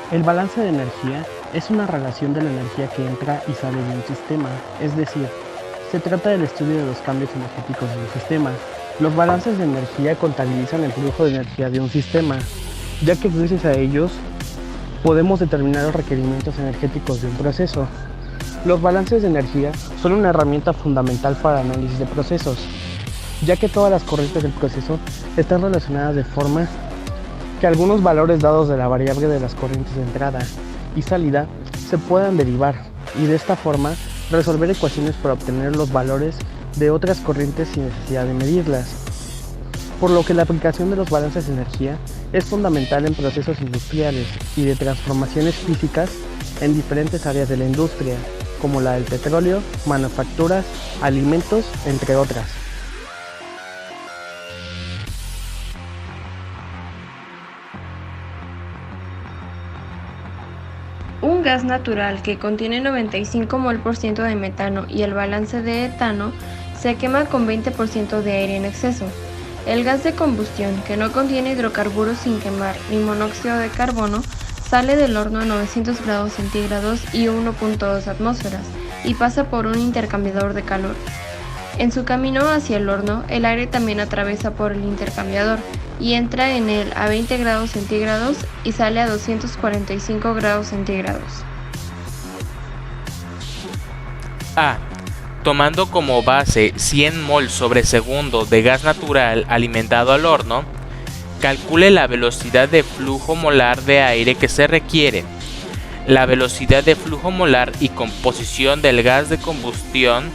El balance de energía es una relación de la energía que entra y sale de un sistema, es decir, se trata del estudio de los cambios energéticos de un sistema. Los balances de energía contabilizan el flujo de energía de un sistema, ya que gracias a ellos podemos determinar los requerimientos energéticos de un proceso. Los balances de energía son una herramienta fundamental para el análisis de procesos, ya que todas las corrientes del proceso están relacionadas de forma que algunos valores dados de la variable de las corrientes de entrada y salida se puedan derivar y de esta forma resolver ecuaciones para obtener los valores de otras corrientes sin necesidad de medirlas. Por lo que la aplicación de los balances de energía es fundamental en procesos industriales y de transformaciones físicas en diferentes áreas de la industria, como la del petróleo, manufacturas, alimentos, entre otras. Un gas natural que contiene 95 mol% de metano y el balance de etano se quema con 20% de aire en exceso. El gas de combustión, que no contiene hidrocarburos sin quemar ni monóxido de carbono, sale del horno a 900 grados centígrados y 1.2 atmósferas y pasa por un intercambiador de calor. En su camino hacia el horno, el aire también atraviesa por el intercambiador y entra en él a 20 grados centígrados y sale a 245 grados centígrados. A. Tomando como base 100 mol sobre segundo de gas natural alimentado al horno, calcule la velocidad de flujo molar de aire que se requiere, la velocidad de flujo molar y composición del gas de combustión,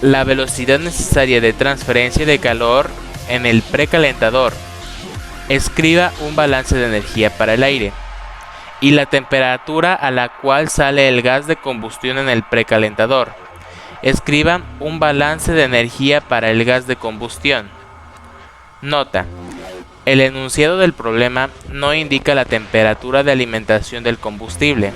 la velocidad necesaria de transferencia de calor en el precalentador. Escriba un balance de energía para el aire y la temperatura a la cual sale el gas de combustión en el precalentador. Escriba un balance de energía para el gas de combustión. Nota: el enunciado del problema no indica la temperatura de alimentación del combustible.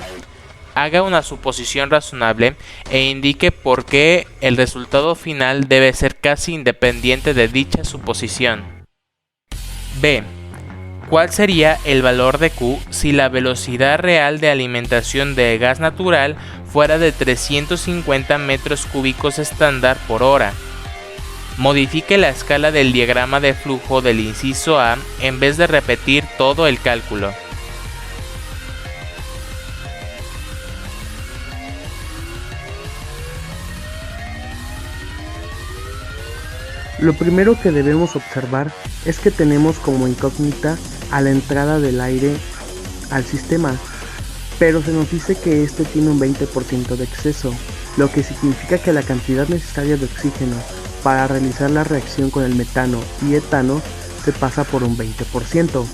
Haga una suposición razonable e indique por qué el resultado final debe ser casi independiente de dicha suposición. B. ¿Cuál sería el valor de Q si la velocidad real de alimentación de gas natural fuera de 350 metros cúbicos estándar por hora? Modifique la escala del diagrama de flujo del inciso A en vez de repetir todo el cálculo. Lo primero que debemos observar es que tenemos como incógnita a la entrada del aire al sistema, pero se nos dice que este tiene un 20% de exceso, lo que significa que la cantidad necesaria de oxígeno para realizar la reacción con el metano y etano se pasa por un 20%.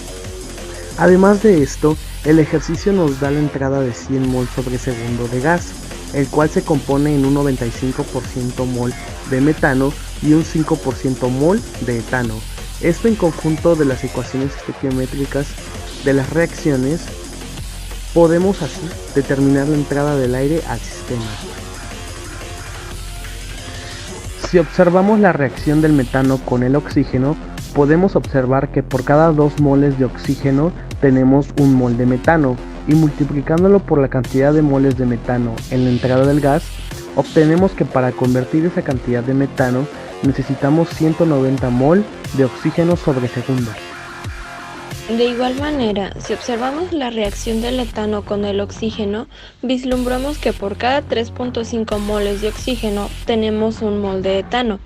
Además de esto, el ejercicio nos da la entrada de 100 mol sobre segundo de gas, el cual se compone en un 95% mol de metano y un 5% mol de etano. Esto en conjunto de las ecuaciones estequiométricas de las reacciones, podemos así determinar la entrada del aire al sistema. Si observamos la reacción del metano con el oxígeno, podemos observar que por cada 2 moles de oxígeno tenemos 1 mol de metano, y multiplicándolo por la cantidad de moles de metano en la entrada del gas, obtenemos que para convertir esa cantidad de metano necesitamos 190 mol de oxígeno sobre segundo. De igual manera, si observamos la reacción del etano con el oxígeno, vislumbramos que por cada 3.5 moles de oxígeno tenemos 1 mol de etano,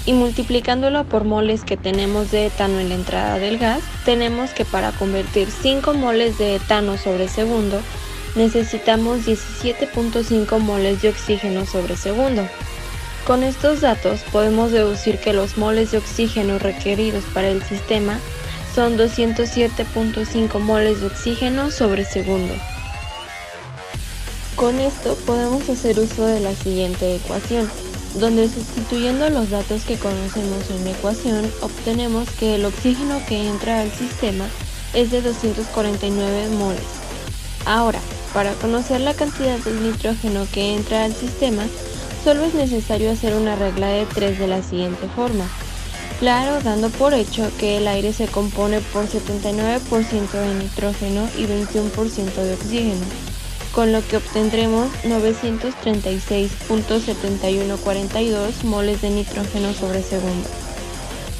y multiplicándolo por moles que tenemos de etano en la entrada del gas, tenemos que para convertir 5 moles de etano sobre segundo, necesitamos 17.5 moles de oxígeno sobre segundo. Con estos datos podemos deducir que los moles de oxígeno requeridos para el sistema son 207.5 moles de oxígeno sobre segundo. Con esto podemos hacer uso de la siguiente ecuación, donde sustituyendo los datos que conocemos en la ecuación, obtenemos que el oxígeno que entra al sistema es de 249 moles. Ahora, para conocer la cantidad de nitrógeno que entra al sistema, solo es necesario hacer una regla de 3 de la siguiente forma. Claro, dando por hecho que el aire se compone por 79% de nitrógeno y 21% de oxígeno, con lo que obtendremos 936.7142 moles de nitrógeno sobre segundo.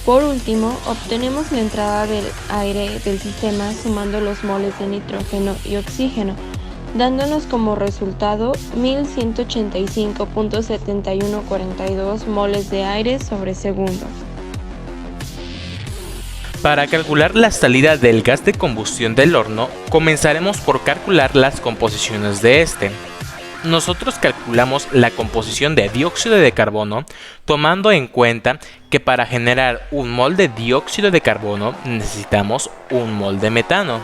Por último, obtenemos la entrada del aire del sistema sumando los moles de nitrógeno y oxígeno, dándonos como resultado 1185.7142 moles de aire sobre segundo. Para calcular la salida del gas de combustión del horno, comenzaremos por calcular las composiciones de este. Nosotros calculamos la composición de dióxido de carbono tomando en cuenta que para generar un mol de dióxido de carbono necesitamos un mol de metano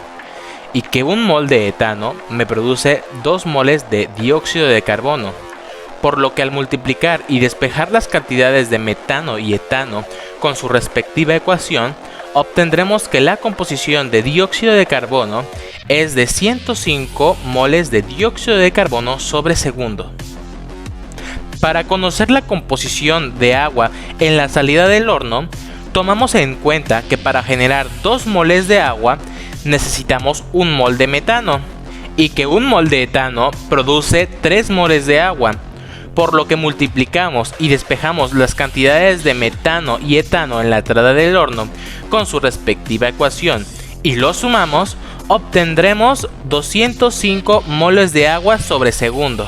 y que un mol de etano me produce 2 moles de dióxido de carbono, por lo que al multiplicar y despejar las cantidades de metano y etano con su respectiva ecuación, obtendremos que la composición de dióxido de carbono es de 105 moles de dióxido de carbono sobre segundo. Para conocer la composición de agua en la salida del horno, tomamos en cuenta que para generar 2 moles de agua necesitamos un mol de metano y que un mol de etano produce 3 moles de agua, por lo que multiplicamos y despejamos las cantidades de metano y etano en la entrada del horno con su respectiva ecuación y lo sumamos, obtendremos 205 moles de agua sobre segundo.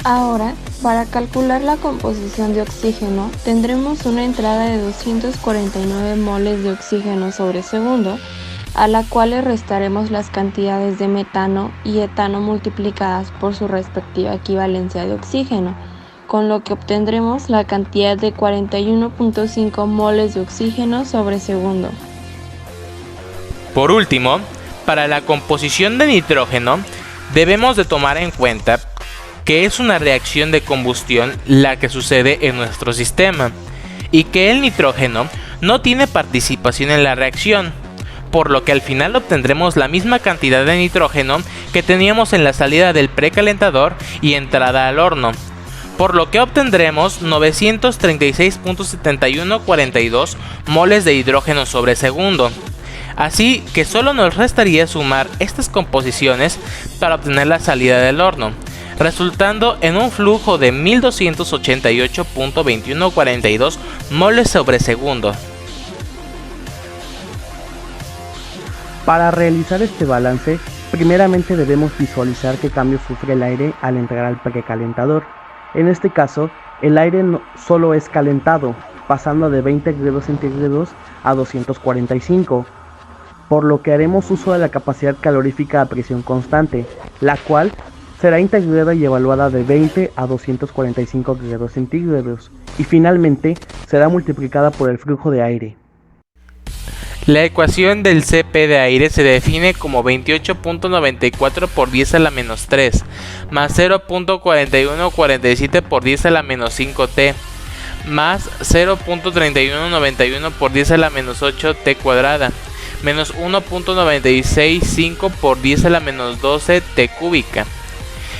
Ahora, para calcular la composición de oxígeno, tendremos una entrada de 249 moles de oxígeno sobre segundo, a la cual le restaremos las cantidades de metano y etano multiplicadas por su respectiva equivalencia de oxígeno, con lo que obtendremos la cantidad de 41.5 moles de oxígeno sobre segundo. Por último, para la composición de nitrógeno, debemos de tomar en cuenta que es una reacción de combustión la que sucede en nuestro sistema, y que el nitrógeno no tiene participación en la reacción, por lo que al final obtendremos la misma cantidad de nitrógeno que teníamos en la salida del precalentador y entrada al horno, por lo que obtendremos 936.7142 moles de hidrógeno sobre segundo. Así que solo nos restaría sumar estas composiciones para obtener la salida del horno, resultando en un flujo de 1288.2142 moles sobre segundo. Para realizar este balance, primeramente debemos visualizar qué cambio sufre el aire al entrar al precalentador. En este caso, el aire solo es calentado, pasando de 20 grados centígrados a 245, por lo que haremos uso de la capacidad calorífica a presión constante, la cual será integrada y evaluada de 20 a 245 grados centígrados, y finalmente será multiplicada por el flujo de aire. La ecuación del Cp de aire se define como 28.94 por 10 a la menos 3, más 0.4147 por 10 a la menos 5t, más 0.3191 por 10 a la menos 8t cuadrada, menos 1.965 por 10 a la menos 12t cúbica.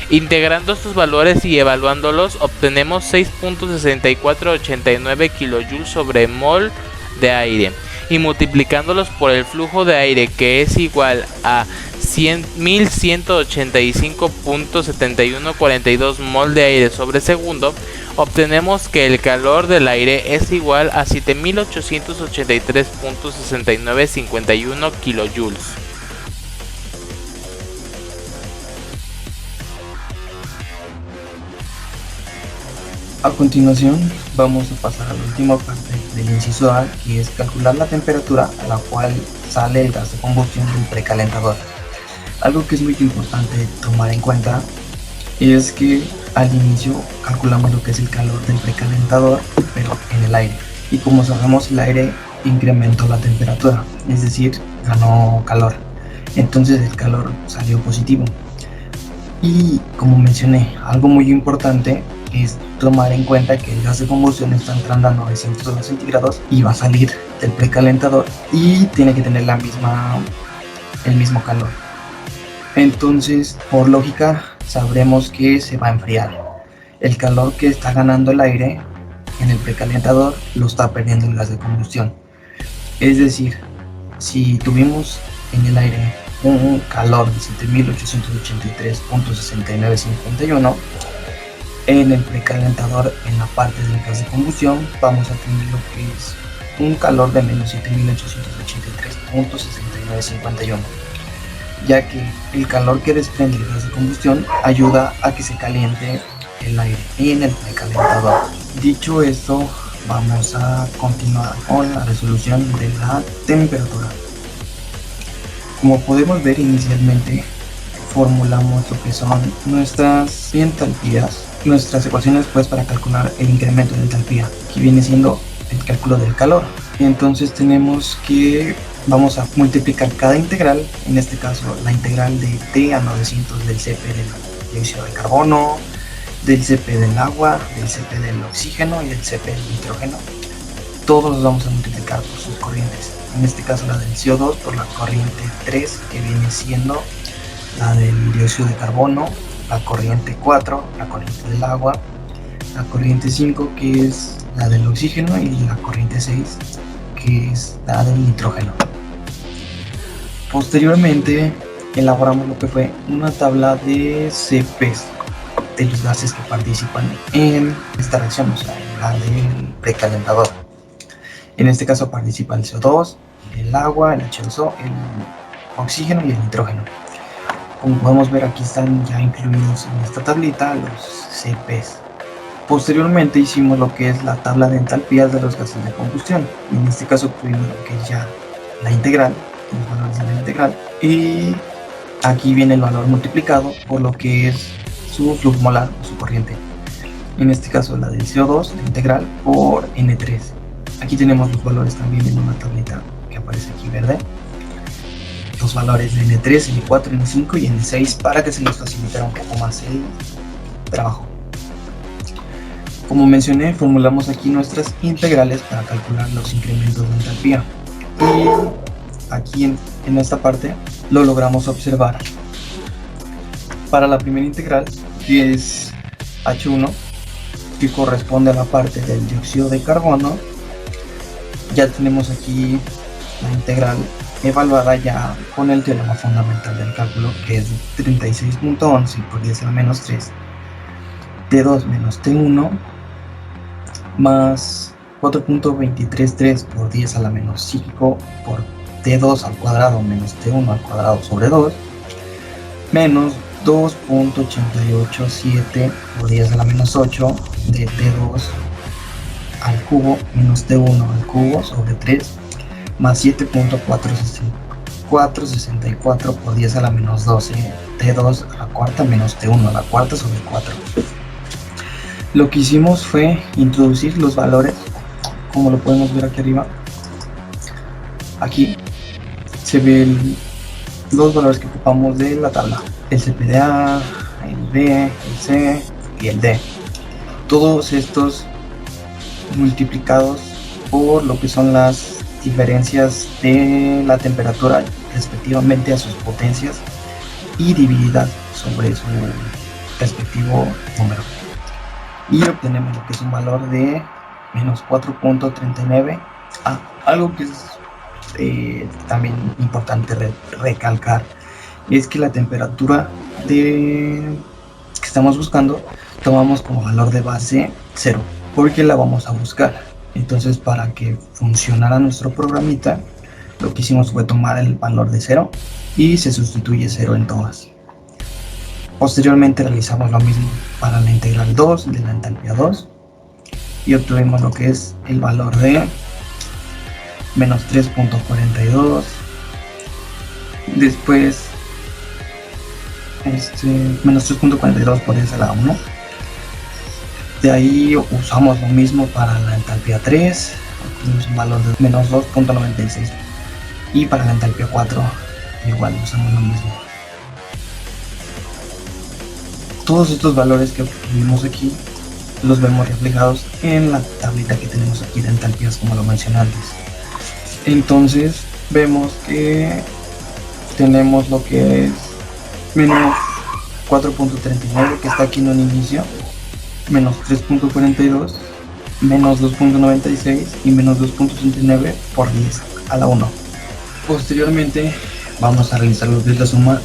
Integrando estos valores y evaluándolos, obtenemos 6.6489 kJ sobre mol de aire, y multiplicándolos por el flujo de aire, que es igual a 1185.7142 mol de aire sobre segundo, obtenemos que el calor del aire es igual a 7883.6951 kJ. A continuación, vamos a pasar a la última parte del inciso A, que es calcular la temperatura a la cual sale el gas de combustión del precalentador. Algo que es muy importante tomar en cuenta es que al inicio calculamos lo que es el calor del precalentador, pero en el aire. Y como sabemos, el aire incrementó la temperatura, es decir, ganó calor. Entonces el calor salió positivo. Y como mencioné, algo muy importante es tomar en cuenta que el gas de combustión está entrando a 900 grados centígrados y va a salir del precalentador y tiene que tener el mismo calor. Entonces, por lógica, sabremos que se va a enfriar. El calor que está ganando el aire en el precalentador lo está perdiendo el gas de combustión. Es decir, si tuvimos en el aire un calor de 7883.6951, en el precalentador, en la parte del gas de combustión, vamos a tener lo que es un calor de menos 7883.6951, ya que el calor que desprende el gas de combustión ayuda a que se caliente el aire en el precalentador. Dicho esto, vamos a continuar con la resolución de la temperatura. Como podemos ver, inicialmente formulamos lo que son nuestras entalpías, nuestras ecuaciones pues para calcular el incremento de entalpía, que viene siendo el cálculo del calor. Y entonces tenemos que vamos a multiplicar cada integral, en este caso la integral de T a 900 del Cp del dióxido de carbono, del Cp del agua, del Cp del oxígeno y del Cp del nitrógeno. Todos los vamos a multiplicar por sus corrientes. En este caso la del CO2 por la corriente 3, que viene siendo la del dióxido de carbono, la corriente 4, la corriente del agua, la corriente 5, que es la del oxígeno, y la corriente 6, que es la del nitrógeno. Posteriormente elaboramos lo que fue una tabla de CPs de los gases que participan en esta reacción, o sea, en la del precalentador. En este caso participa el CO2, el agua, el H2O, el oxígeno y el nitrógeno. Como podemos ver, aquí están ya incluidos en esta tablita los CPs. Posteriormente hicimos lo que es la tabla de entalpías de los gases de combustión. En este caso obtuvimos lo que es ya la integral, los valores de la integral, y aquí viene el valor multiplicado por lo que es su flujo molar o su corriente. En este caso la del CO2, la integral, por N3. Aquí tenemos los valores también en una tablita que aparece aquí verde. Los valores de N3, N4, N5 y N6 para que se nos facilitara un poco más el trabajo. Como mencioné, formulamos aquí nuestras integrales para calcular los incrementos de entalpía. Y aquí en esta parte lo logramos observar. Para la primera integral, que es H1, que corresponde a la parte del dióxido de carbono, ya tenemos aquí la integral evaluada ya con el teorema fundamental del cálculo, que es 36.11 por 10 a la menos 3 T2 menos T1 más 4.233 por 10 a la menos 5 por T2 al cuadrado menos T1 al cuadrado sobre 2 menos 2.887 por 10 a la menos 8 de T2 al cubo menos T1 al cubo sobre 3 más 7.464 por 10 a la menos 12 T2 a la cuarta menos T1 a la cuarta sobre 4. Lo que hicimos fue introducir los valores, como lo podemos ver aquí arriba. Aquí se ven los valores que ocupamos de la tabla: el CPDA, el B, el C y el D. Todos estos multiplicados por lo que son las diferencias de la temperatura respectivamente a sus potencias y divididas sobre su respectivo número, y obtenemos lo que es un valor de menos 4.39. Algo que es también importante recalcar es que la temperatura que estamos buscando tomamos como valor de base 0, porque la vamos a buscar. Entonces, para que funcionara nuestro programita, lo que hicimos fue tomar el valor de 0 y se sustituye 0 en todas. Posteriormente realizamos lo mismo para la integral 2 de la entalpía 2 y obtuvimos lo que es el valor de menos 3.42. Después menos 3.42 por 10 a la 1. De ahí usamos lo mismo para la entalpía 3, obtuvimos un valor de menos 2.96, y para la entalpía 4 igual usamos lo mismo. Todos estos valores que obtuvimos aquí los vemos reflejados en la tablita que tenemos aquí de entalpías, como lo mencioné antes. Entonces vemos que tenemos lo que es menos 4.39, que está aquí en un inicio, menos 3.42 menos 2.96 y menos 2.69 por 10 a la 1. Posteriormente vamos a realizar lo que es la suma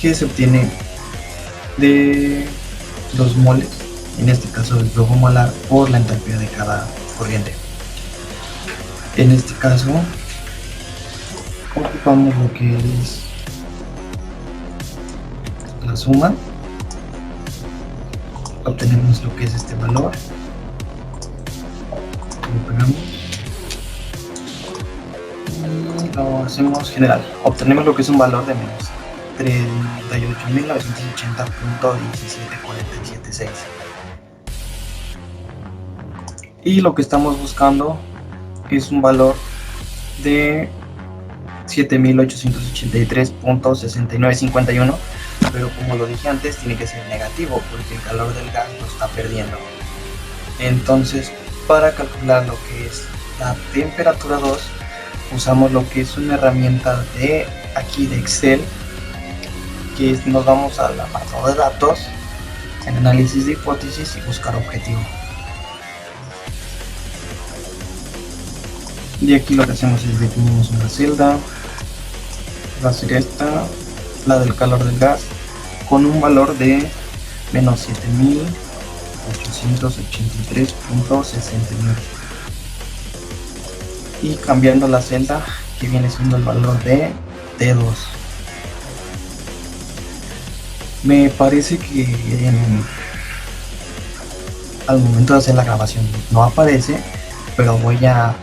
que se obtiene de los moles, en este caso del flujo molar, por la entalpía de cada corriente. En este caso ocupamos lo que es la suma, obtenemos lo que es este valor, lo pegamos y lo hacemos general, obtenemos lo que es un valor de menos 38.980.17476, y lo que estamos buscando es un valor de 7.883.6951, pero como lo dije antes, tiene que ser negativo porque el calor del gas lo está perdiendo. Entonces, para calcular lo que es la temperatura 2, usamos lo que es una herramienta de aquí de Excel, que nos vamos al apartado de datos, en análisis de hipótesis y buscar objetivo. Y aquí lo que hacemos es definimos una celda, va a ser esta, la del calor del gas, con un valor de menos 7.883.69, y cambiando la celda que viene siendo el valor de T2. Me parece que al momento de hacer la grabación no aparece, pero voy a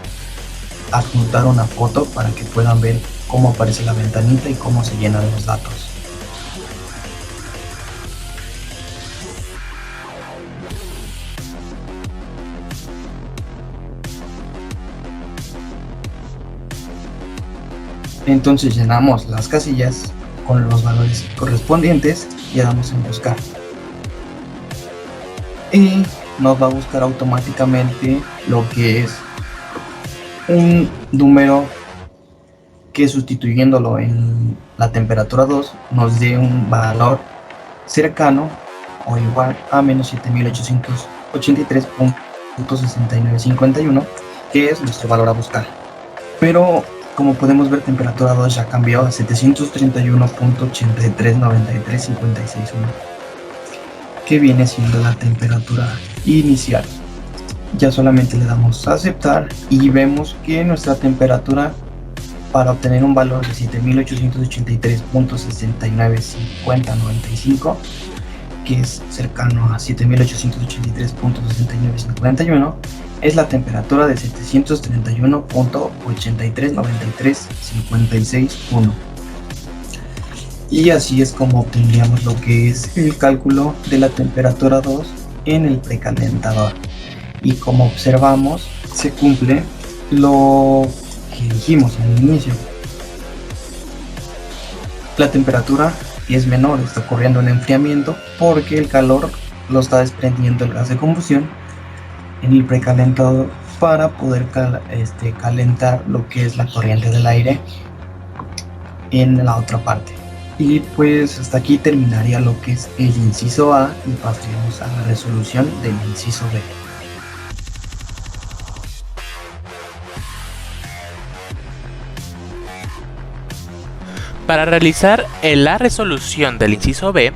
adjuntar una foto para que puedan ver cómo aparece la ventanita y cómo se llenan los datos. Entonces llenamos las casillas con los valores correspondientes y damos en buscar. Y nos va a buscar automáticamente lo que es un número que, sustituyéndolo en la temperatura 2, nos dé un valor cercano o igual a menos 7.883.6951, que es nuestro valor a buscar. Pero como podemos ver, temperatura 2 ya cambió a 731.839356.1, que viene siendo la temperatura inicial. Ya solamente le damos a aceptar y vemos que nuestra temperatura, para obtener un valor de 7.883.695095, que es cercano a 7.883.6951, es la temperatura de 731.839356.1. Y así es como obtendríamos lo que es el cálculo de la temperatura 2 en el precalentador. Y como observamos, se cumple lo que dijimos en el inicio. La temperatura es menor, está ocurriendo un enfriamiento porque el calor lo está desprendiendo el gas de combustión en el precalentador para poder calentar lo que es la corriente del aire en la otra parte. Y pues hasta aquí terminaría lo que es el inciso A y pasaríamos a la resolución del inciso B. Para realizar la resolución del inciso B,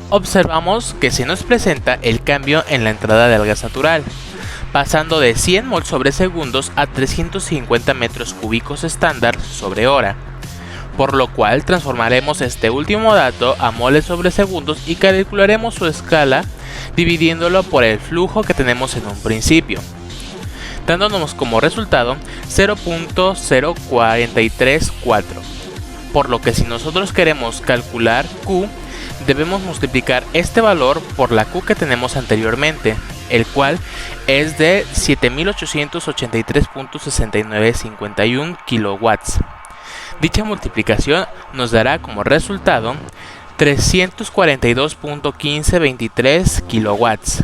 observamos que se nos presenta el cambio en la entrada del gas natural, pasando de 100 mol sobre segundos a 350 metros cúbicos estándar sobre hora, por lo cual transformaremos este último dato a moles sobre segundos y calcularemos su escala dividiéndolo por el flujo que tenemos en un principio, dándonos como resultado 0.0434. Por lo que si nosotros queremos calcular Q, debemos multiplicar este valor por la Q que tenemos anteriormente, el cual es de 7.883.6951 kilowatts. Dicha multiplicación nos dará como resultado 342.1523 kilowatts.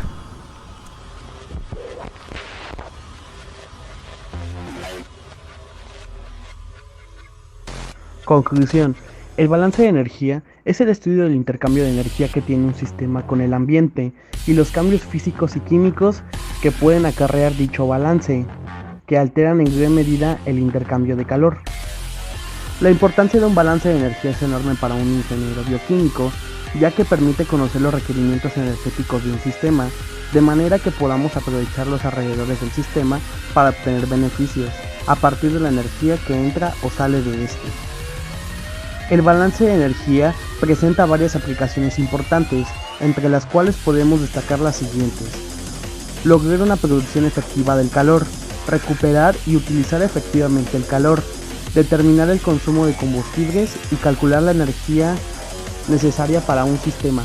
Conclusión. El balance de energía es el estudio del intercambio de energía que tiene un sistema con el ambiente y los cambios físicos y químicos que pueden acarrear dicho balance, que alteran en gran medida el intercambio de calor. La importancia de un balance de energía es enorme para un ingeniero bioquímico, ya que permite conocer los requerimientos energéticos de un sistema, de manera que podamos aprovechar los alrededores del sistema para obtener beneficios, a partir de la energía que entra o sale de este. El balance de energía presenta varias aplicaciones importantes, entre las cuales podemos destacar las siguientes: lograr una producción efectiva del calor, recuperar y utilizar efectivamente el calor, determinar el consumo de combustibles y calcular la energía necesaria para un sistema.